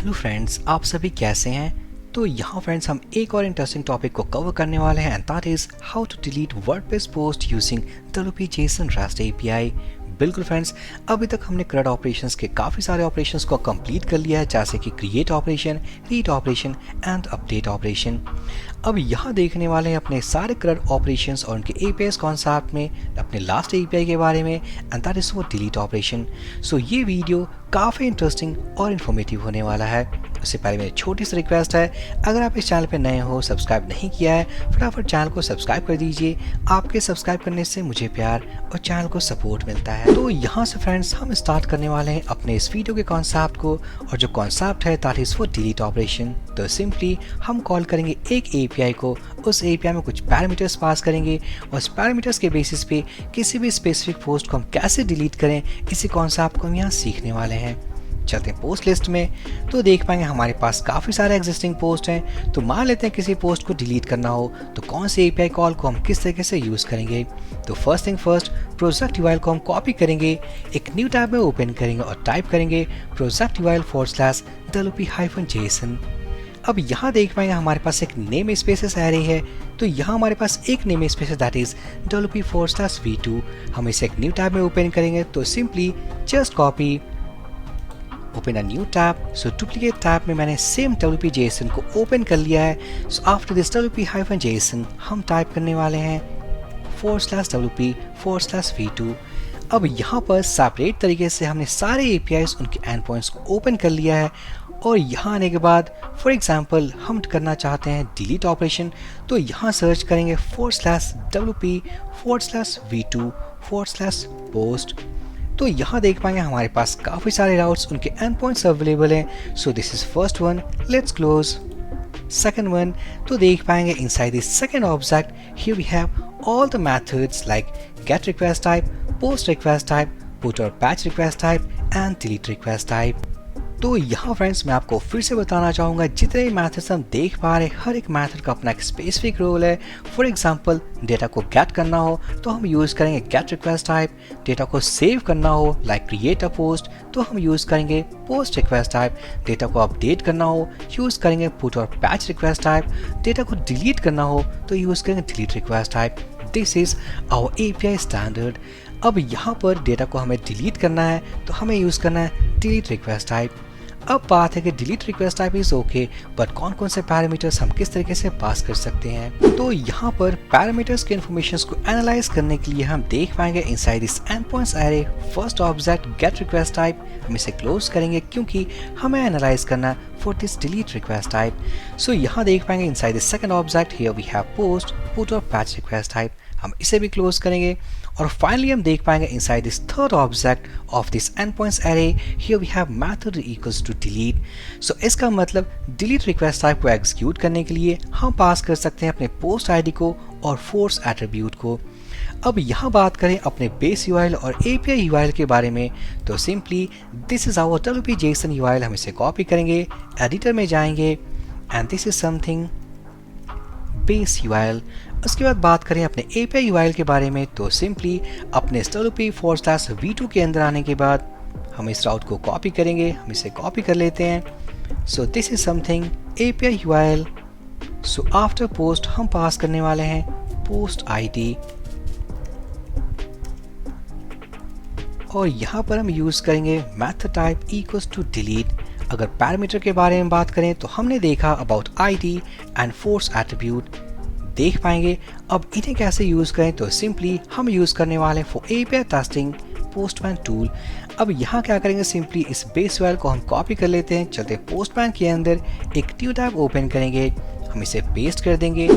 Hello friends, आप सभी कैसे हैं। तो यहाँ फ्रेंड्स हम एक और इंटरेस्टिंग टॉपिक को कवर करने वाले हैं, that is how to delete WordPress post using WP-JSON REST API। बिल्कुल फ्रेंड्स, अभी तक हमने CRUD ऑपरेशंस के काफ़ी सारे ऑपरेशंस को कंप्लीट कर लिया है, जैसे कि create operation, read operation and update operation. अब यहाँ देखने वाले हैं अपने सारे CRUD ऑपरेशंस और उनके APIs कॉन्सेप्ट में, अपने लास्ट API के बारे में, एंड दैट इज वो डिलीट ऑपरेशन। सो ये वीडियो काफ़ी इंटरेस्टिंग और इन्फॉर्मेटिव होने वाला है। उससे पहले मेरी छोटी सी रिक्वेस्ट है, अगर आप इस चैनल पर नए हो, सब्सक्राइब नहीं किया है, फटाफट चैनल को सब्सक्राइब कर दीजिए। आपके सब्सक्राइब करने से मुझे प्यार और चैनल को सपोर्ट मिलता है। तो यहाँ से फ्रेंड्स हम स्टार्ट करने वाले हैं अपने इस वीडियो के कॉन्सेप्ट को, और जो कॉन्सेप्ट है दैट इज वो डिलीट ऑपरेशन। तो सिंपली हम कॉल करेंगे एक API को, उस API में कुछ पैरामीटर्स पास करेंगे, और उस पैरामीटर्स के बेसिस पे किसी भी स्पेसिफिक पोस्ट को हम कैसे डिलीट करें, इसी कॉन्सेप्ट को हम यहाँ सीखने वाले हैं। चलते हैं पोस्ट लिस्ट में, तो देख पाएंगे हमारे पास काफ़ी सारे एग्जिस्टिंग पोस्ट हैं। तो मान लेते हैं किसी पोस्ट को डिलीट करना हो तो कौन से API कॉल को हम किस तरीके से यूज़ करेंगे। तो first thing first, project URL को हम कॉपी करेंगे, एक न्यू टैब में ओपन करेंगे और टाइप करेंगे प्रोजेक्ट URL/WP-JSON। अब यहाँ देख पाएंगे हमारे पास एक नेम स्पेसेस एरे है। तो यहाँ हमारे पास एक name space that is WP/V2। हम इसे एक न्यू टैब में ओपन करेंगे, तो simply just copy, open a new tab. So duplicate tab में मैंने सेम WP-JSON को ओपन कर लिया है। सो आफ्टर दिस WP-JSON हम टाइप करने वाले हैं /WP/V2। अब यहाँ पर सेपरेट तरीके से हमने सारे APIs उनके एंड पॉइंट्स को ओपन कर लिया है, और यहाँ आने के बाद फॉर एग्जांपल हम करना चाहते हैं डिलीट ऑपरेशन। तो यहाँ सर्च करेंगे /WP/V2/post। तो यहाँ देख पाएंगे हमारे पास काफ़ी सारे राउट्स, उनके एंड पॉइंट्स अवेलेबल हैं। So this is first one, let's close. Second one, तो देख पाएंगे inside this second object here we have all the methods like get request type, post request type, put or patch request type and delete request type। तो यहाँ friends मैं आपको फिर से बताना चाहूँगा, जितने भी मैथड्स हम देख पा रहे हैं, हर एक मैथड का अपना एक स्पेसिफिक रोल है। फॉर एग्जांपल डेटा को गेट करना हो तो हम यूज़ करेंगे गेट रिक्वेस्ट टाइप, डेटा को सेव करना हो लाइक क्रिएट अ पोस्ट तो हम यूज़ करेंगे पोस्ट रिक्वेस्ट टाइप, डेटा को अपडेट करना हो यूज़ करेंगे पुट और पैच रिक्वेस्ट टाइप, डेटा को डिलीट करना हो तो यूज़ करेंगे delete request type. This is our API standard. अब यहाँ पर डेटा को हमें डिलीट करना है तो हमें यूज़ करना है डिलीट रिक्वेस्ट टाइप। अब बात है कि delete request type is okay, but कौन कौन से पैरामीटर्स हम किस तरीके से पास कर सकते हैं। तो यहाँ पर पैरामीटर्स के इन्फॉर्मेशंस को एनालाइज करने के लिए हम देख पाएंगे inside this end points array first object get request type. हम इसे क्लोज करेंगे क्योंकि हमें एनालाइज करना for this delete request type. So यहाँ देख पाएंगे inside this second object here we have post, put और पैच रिक्वेस्ट टाइप। हम इसे भी क्लोज करेंगे, और फाइनली हम देख पाएंगे inside this third object of this end points array here we have method equals to delete. So इसका मतलब डिलीट रिक्वेस्ट टाइप को एग्जीक्यूट करने के लिए हम पास कर सकते हैं अपने पोस्ट आईडी को और फोर्स एट्रीब्यूट को। अब यहाँ बात करें अपने बेस URL और API URL के बारे में, तो simply this is our WP-JSON URL। हम इसे कॉपी करेंगे, एडिटर में जाएंगे, and this is something base URL। उसके बाद बात करें अपने API URL के बारे में, तो सिंपली अपने WP/V2 के अंदर आने के बाद हम इस राउट को कॉपी करेंगे, हम इसे कॉपी कर लेते हैं। So this is something API URL। So after post हम पास करने वाले हैं पोस्ट ID, और यहाँ पर हम यूज करेंगे method type equals to delete. अगर पैरामीटर के बारे में बात करें तो हमने देखा about ID and force attribute. देख पाएंगे अब इन्हें कैसे यूज करें, तो सिंपली हम यूज करने वाले for API testing postman tool. अब यहाँ क्या करेंगे, सिंपली इस बेस URL को हम कॉपी कर लेते हैं, चलते पोस्टमैन के अंदर एक न्यू टैब ओपन करेंगे, हम इसे पेस्ट कर देंगे।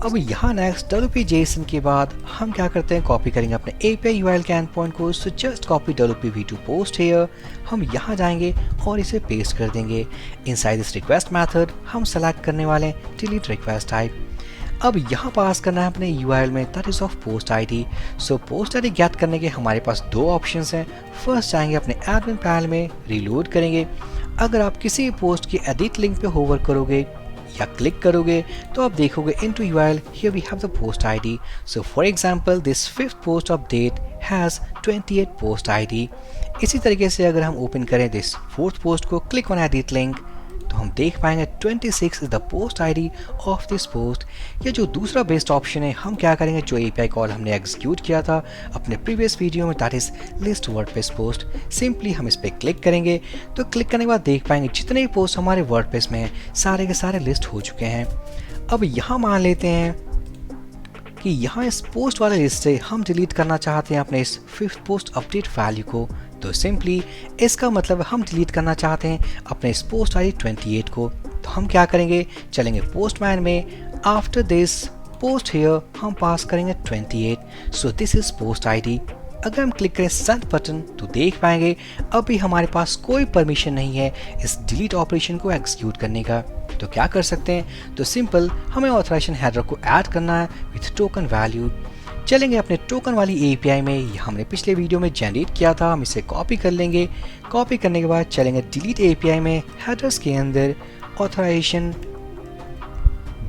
अब यहाँ नेक्स्ट WP-JSON के बाद हम क्या करते हैं, कॉपी करेंगे अपने API URL के एंड पॉइंट को। So just copy WP-V2 post here, हम यहाँ जाएंगे और इसे पेस्ट कर देंगे। इनसाइड दिस रिक्वेस्ट मेथड हम सेलेक्ट करने वाले हैं डिलीट रिक्वेस्ट टाइप। अब यहाँ पास करना है अपने URL में that is of post ID। So post ID get करने के हमारे पास दो ऑप्शंस हैं। फर्स्ट जाएंगे अपने एडमिन पैनल में, रीलोड करेंगे। अगर आप किसी पोस्ट की एडिट लिंक पे होवर करोगे या क्लिक करोगे तो आप देखोगे into URL here we have the post ID। so for example this fifth post update has 28 post ID। इसी तरीके से अगर हम ओपन करें दिस फोर्थ पोस्ट को, क्लिक ऑन एडिट लिंक, हम देख पाएंगे 26 is the post ID of this post. या जो दूसरा बेस्ट ऑप्शन है, हम क्या करेंगे, जो एपीआई कॉल हमने एग्जीक्यूट किया था अपने प्रीवियस वीडियो में, that is list WordPress post. Simply हम इस पर क्लिक करेंगे तो क्लिक करने के बाद देख पाएंगे जितने भी पोस्ट हमारे वर्डप्रेस में हैं सारे के सारे लिस्ट हो चुके हैं। अब यहाँ मान लेते हैं कि यहाँ इस पोस्ट वाले लिस्ट से हम डिलीट करना चाहते हैं अपने इस 5th पोस्ट अपडेट वैल्यू को। तो सिंपली इसका मतलब हम डिलीट करना चाहते हैं अपने इस पोस्ट आईडी 28 को। तो हम क्या करेंगे, चलेंगे पोस्टमैन में, आफ्टर दिस पोस्ट हियर हम पास करेंगे 28। सो दिस इज पोस्ट आईडी। अगर हम क्लिक करें सेंड बटन तो देख पाएंगे अभी हमारे पास कोई परमिशन नहीं है इस डिलीट ऑपरेशन को एग्जीक्यूट करने का। तो क्या कर सकते हैं, तो सिंपल हमें ऑथराइजेशन हेडर को ऐड करना है विथ टोकन वैल्यू। चलेंगे अपने टोकन वाली एपीआई में, ये हमने पिछले वीडियो में जनरेट किया था, हम इसे कॉपी कर लेंगे। कॉपी करने के बाद चलेंगे डिलीट एपीआई में, हेडर्स के अंदर authorization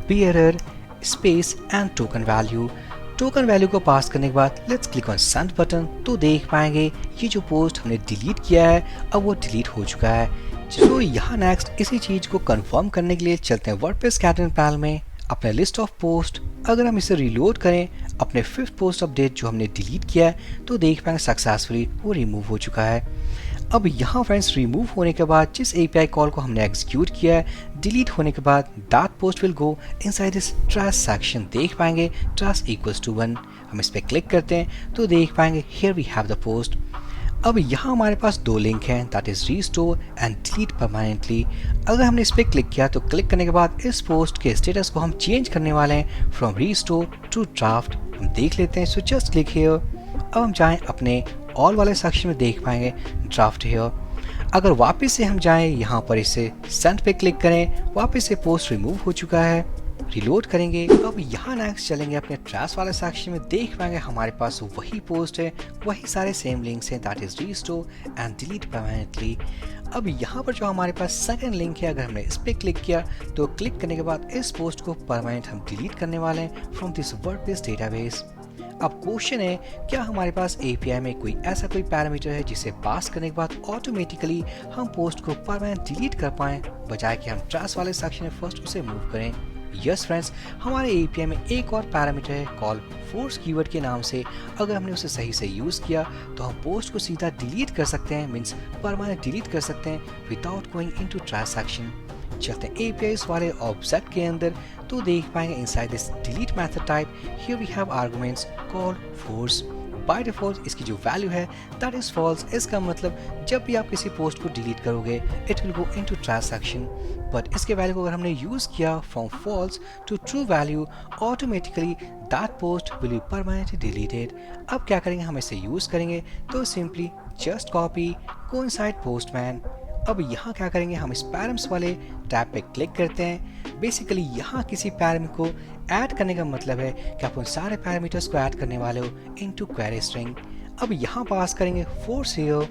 bearer space and token value. Token value को पास करने के बाद let's click on send button तो देख पाएंगे ये जो पोस्ट हमने डिलीट किया है अब वो डिलीट हो चुका है। तो यहाँ नेक्स्ट इसी चीज को कंफर्म करने के लिए चलते हैं वर्डप्रेस कैटलन पैनल में, अपने लिस्ट ऑफ पोस्ट। अगर हम इसे रिलोड करें अपने 5th पोस्ट अपडेट जो हमने डिलीट किया है तो देख पाएंगे सक्सेसफुली वो रिमूव हो चुका है। अब यहाँ फ्रेंड्स रिमूव होने के बाद जिस एपीआई कॉल को हमने एग्जीक्यूट किया है डिलीट होने के बाद that post will go inside this trash section. देख पाएंगे ट्रैश इक्वल्स टू 1। हम इस पर क्लिक करते हैं तो देख पाएंगे here we have the post. अब यहाँ हमारे पास 2 लिंक हैं, that is restore and delete permanently. अगर हमने इस पर क्लिक किया तो क्लिक करने के बाद इस पोस्ट के स्टेटस को हम चेंज करने वाले हैं फ्रॉम रीस्टोर टू ड्राफ्ट। हम देख लेते हैं, सो जस्ट क्लिक हियर। अब हम जाएं अपने ऑल वाले सेक्शन में, देख पाएंगे ड्राफ्ट हियर। अगर वापस से हम जाएं यहाँ पर इसे सेंड पे क्लिक करें, वापस से पोस्ट रिमूव हो चुका है। रिलोड करेंगे। अब यहाँ नेक्स्ट चलेंगे अपने ट्रैश वाले सेक्शन में, देख पाएंगे हमारे पास वही पोस्ट है, वही सारे सेम लिंक्स हैं, that is restore and delete permanently. अब यहाँ पर जो हमारे पास सेकंड लिंक है, अगर हमने इस पर क्लिक किया तो क्लिक करने के बाद इस पोस्ट को परमानेंट हम डिलीट करने वाले हैं फ्रॉम दिस वर्डप्रेस डेटाबेस। अब क्वेश्चन है, क्या हमारे पास एपीआई में कोई ऐसा कोई पैरामीटर है जिसे पास करने के बाद ऑटोमेटिकली हम पोस्ट को परमानेंट डिलीट कर पाएं, बजाय कि हम ट्रैश वाले सेक्शन में फर्स्ट उसे मूव करें। यस फ्रेंड्स, हमारे एपीआई में एक और पैरामीटर है कॉल फोर्स कीवर्ड के नाम से। अगर हमने उसे सही से यूज किया तो हम पोस्ट को सीधा डिलीट कर सकते हैं, मींस परमानेंट डिलीट कर सकते हैं without going into trash section. चलते हैं एपीआईज वाले ऑब्जेक्ट के अंदर तो देख पाएंगे inside this delete method type here we have arguments called force. By default इसकी जो वैल्यू है दैट इज फॉल्स। इसका मतलब जब भी आप किसी पोस्ट को डिलीट करोगे it will go into trash section. But इसके वैल्यू को अगर हमने यूज किया from false to true value, automatically that post will be permanently deleted. अब क्या करेंगे, हम इसे यूज करेंगे तो simply just copy go inside postman. अब यहाँ क्या करेंगे, हम इस पैरम्स वाले टैब पे क्लिक करते हैं। बेसिकली यहाँ किसी पैराम को ऐड करने का मतलब है कि आप उन सारे पैरामीटर्स को ऐड करने वाले हो इनटू क्वेरी स्ट्रिंग। अब यहाँ पास करेंगे force here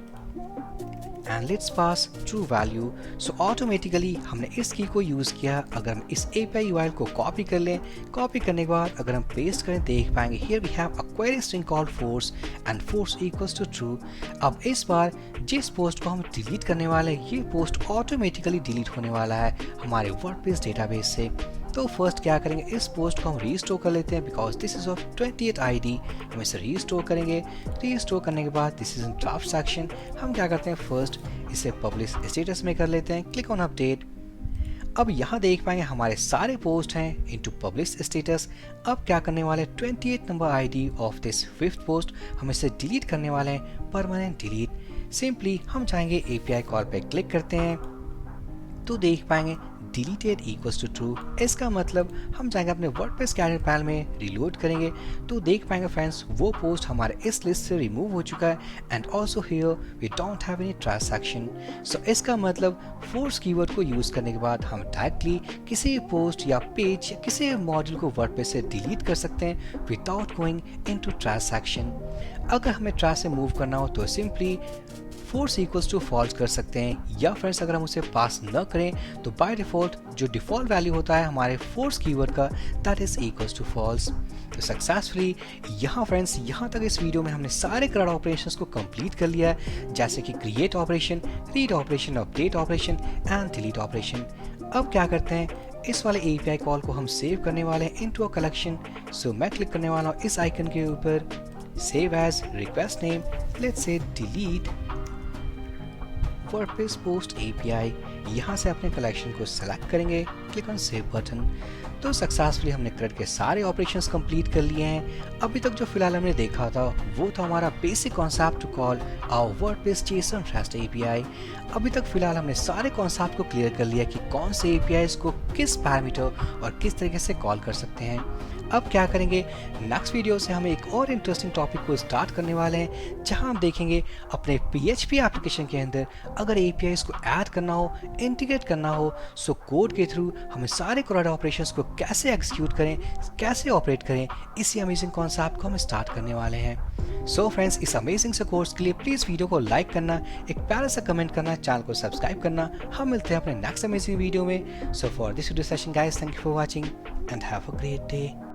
and let's pass true value. So automatically हमने इस की को यूज किया। अगर हम इस एपीआई यूआरएल को कॉपी कर लें, कॉपी करने के बाद अगर हम पेस्ट करें देख पाएंगे here we have a query string called force and force equals to true. अब इस बार जिस पोस्ट को हम डिलीट करने वाले हैं ये पोस्ट ऑटोमेटिकली डिलीट होने वाला है हमारे वर्डप्रेस डेटाबेस से। तो फर्स्ट क्या करेंगे, इस पोस्ट को हम रीस्टोर कर लेते हैं because this is of 28 ID. हम इसे रीस्टोर करेंगे। रीस्टोर करने के बाद this is in draft section. हम क्या करते हैं, फर्स्ट इसे पब्लिश स्टेटस में कर लेते हैं, क्लिक ऑन अपडेट। अब यहाँ देख पाएंगे हमारे सारे पोस्ट हैं इनटू पब्लिश स्टेटस। अब क्या करने वाले, 28 number ID of this 5th post हम इसे डिलीट करने वाले हैं, परमानेंट डिलीट। सिंपली हम चाहेंगे एपीआई कॉल पे क्लिक करते हैं तो देख पाएंगे डिलीटेड इक्वल्स टू ट्रू। इसका मतलब हम जाएंगे अपने वर्डप्रेस कैटलन पैनल में, रिलोड करेंगे तो देख पाएंगे फ्रेंड्स वो पोस्ट हमारे इस लिस्ट से रिमूव हो चुका है and also here we don't have any trash section. So इसका मतलब फोर्स कीवर्ड को यूज करने के बाद हम डायरेक्टली किसी पोस्ट या पेज या किसी मॉड्यूल को वर्डप्रेस से डिलीट कर सकते हैं without going into trash section. अगर हमें ट्रैश से मूव करना हो तो simply force equals to false कर सकते हैं, या फ्रेंड्स अगर हम उसे पास न करें तो बाय डिफॉल्ट जो डिफॉल्ट वैल्यू होता है हमारे फोर्स कीवर्ड का, that is equals to false. तो सक्सेसफुली यहाँ फ्रेंड्स, यहाँ तक इस वीडियो में हमने सारे करंट ऑपरेशंस को कंप्लीट कर लिया है, जैसे कि create operation, read operation, update operation and delete operation. अब क्या करते हैं, इस वाले API कॉल को हम सेव करने वाले हैं इनटू अ कलेक्शन। सो मैं क्लिक करने वाला हूँ इस आइकन के ऊपर, save as, request name, let's say delete WordPress post API। यहाँ से अपने कलेक्शन को सेलेक्ट करेंगे, क्लिक ऑन सेव बटन। तो सक्सेसफुली हमने CRUD के सारे ऑपरेशंस कंप्लीट कर लिए हैं। अभी तक जो फिलहाल हमने देखा था वो था हमारा basic concept to call our WordPress JSON REST API। अभी तक फिलहाल हमने सारे कॉन्सेप्ट को क्लियर कर लिया कि कौन से APIs को किस पैरामीटर और किस तरीके से कॉल कर सकते हैं। अब क्या करेंगे, नेक्स्ट वीडियो से हम एक और इंटरेस्टिंग टॉपिक को स्टार्ट करने वाले हैं, जहां हम देखेंगे अपने PHP एप्लीकेशन के अंदर अगर APIs को ऐड करना हो, इंटीग्रेट करना हो, सो कोड के थ्रू हमें सारे CRUD ऑपरेशंस को कैसे एग्जीक्यूट करें, कैसे ऑपरेट करें, इसी अमेजिंग कॉन्सेप्ट को हम स्टार्ट करने वाले हैं। सो फ्रेंड्स, इस अमेजिंग से कोर्स के लिए प्लीज़ वीडियो को लाइक करना, एक प्यारा सा कमेंट करना, चैनल को सब्सक्राइब करना। हम मिलते हैं अपने नेक्स्ट अमेजिंग वीडियो में। So for this video session guys, thank you for watching and have a great day.